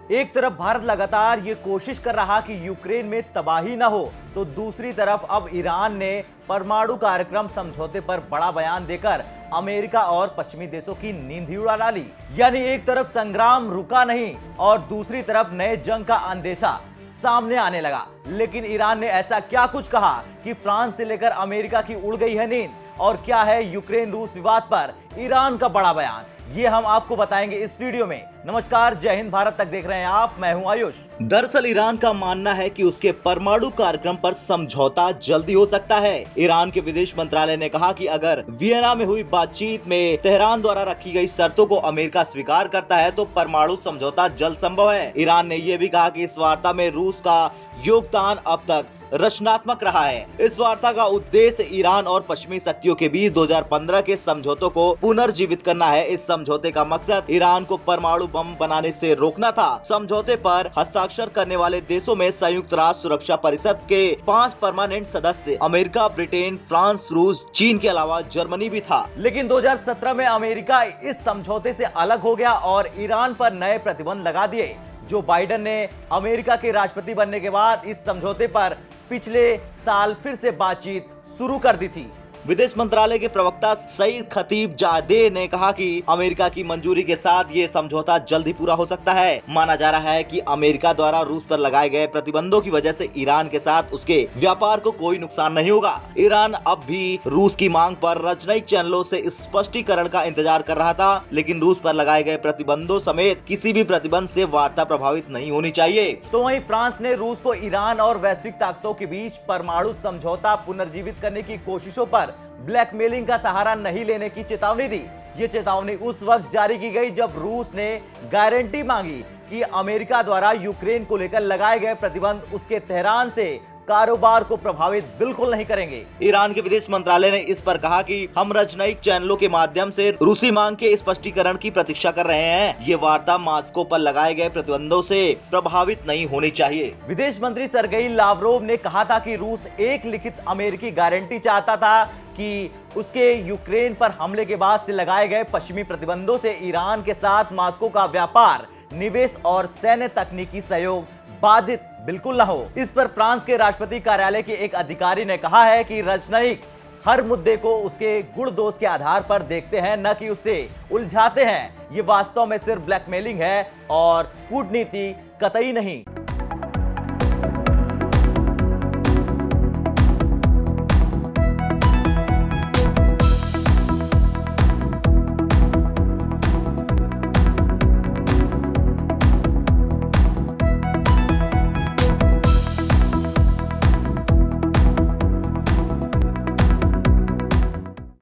एक तरफ भारत लगातार ये कोशिश कर रहा कि यूक्रेन में तबाही ना हो, तो दूसरी तरफ अब ईरान ने परमाणु कार्यक्रम समझौते पर बड़ा बयान देकर अमेरिका और पश्चिमी देशों की नींद ही उड़ा डाली। यानी एक तरफ संग्राम रुका नहीं और दूसरी तरफ नए जंग का अंदेशा सामने आने लगा। लेकिन ईरान ने ऐसा क्या कुछ कहा कि फ्रांस से लेकर अमेरिका की उड़ गई है नींद, और क्या है यूक्रेन रूस विवाद पर ईरान का बड़ा बयान, ये हम आपको बताएंगे इस वीडियो में। नमस्कार, जय हिंद, भारत तक देख रहे हैं आप, मैं हूं आयुष। दरअसल ईरान का मानना है कि उसके परमाणु कार्यक्रम पर समझौता जल्दी हो सकता है। ईरान के विदेश मंत्रालय ने कहा कि अगर वियना में हुई बातचीत में तेहरान द्वारा रखी गई शर्तों को अमेरिका स्वीकार करता है तो परमाणु समझौता जल्द संभव है। ईरान ने यह भी कहा कि इस वार्ता में रूस का योगदान अब तक रचनात्मक रहा है। इस वार्ता का उद्देश्य ईरान और पश्चिमी शक्तियों के बीच 2015 के समझौतों को पुनर्जीवित करना है। इस समझौते का मकसद ईरान को परमाणु बम बनाने से रोकना था। समझौते पर हस्ताक्षर करने वाले देशों में संयुक्त राष्ट्र सुरक्षा परिषद के 5 परमानेंट सदस्य अमेरिका, ब्रिटेन, फ्रांस, रूस, चीन के अलावा जर्मनी भी था। लेकिन 2017 में अमेरिका इस समझौते से अलग हो गया और ईरान पर नए प्रतिबंध लगा दिए। जो बाइडेन ने अमेरिका के राष्ट्रपति बनने के बाद इस समझौते पर पिछले साल फिर से बातचीत शुरू कर दी थी। विदेश मंत्रालय के प्रवक्ता सईद खतीबजादे ने कहा कि अमेरिका की मंजूरी के साथ ये समझौता जल्द ही पूरा हो सकता है। माना जा रहा है कि अमेरिका द्वारा रूस पर लगाए गए प्रतिबंधों की वजह से ईरान के साथ उसके व्यापार को कोई नुकसान नहीं होगा। ईरान अब भी रूस की मांग पर राजनयिक चैनलों से स्पष्टीकरण का इंतजार कर रहा था, लेकिन रूस पर लगाए गए प्रतिबंधों समेत किसी भी प्रतिबंध से वार्ता प्रभावित नहीं होनी चाहिए। तो वहीं फ्रांस ने रूस को ईरान और वैश्विक ताकतों के बीच परमाणु समझौता पुनर्जीवित करने की कोशिशों पर ब्लैकमेलिंग का सहारा नहीं लेने की चेतावनी दी। ये चेतावनी उस वक्त जारी की गई जब रूस ने गारंटी मांगी कि अमेरिका द्वारा यूक्रेन को लेकर लगाए गए प्रतिबंध उसके तेहरान से कारोबार को प्रभावित बिल्कुल नहीं करेंगे। ईरान के विदेश मंत्रालय ने इस पर कहा कि हम राजनयिक चैनलों के माध्यम से रूसी मांग के स्पष्टीकरण की प्रतीक्षा कर रहे हैं। ये वार्ता मास्को पर लगाए गए प्रतिबंधों से प्रभावित नहीं होनी चाहिए। विदेश मंत्री सर्गेई लावरोव ने कहा था कि रूस एक लिखित अमेरिकी गारंटी चाहता था कि उसके यूक्रेन पर हमले के बाद से लगाए गए पश्चिमी प्रतिबंधों से ईरान के साथ मास्को का व्यापार, निवेश और सैन्य तकनीकी सहयोग बाधित बिल्कुल न हो। इस पर फ्रांस के राष्ट्रपति कार्यालय के एक अधिकारी ने कहा है कि राजनयिक हर मुद्दे को उसके गुण दोष के आधार पर देखते हैं, न कि उसे उलझाते हैं। ये वास्तव में सिर्फ ब्लैकमेलिंग है और कूटनीति कतई नहीं।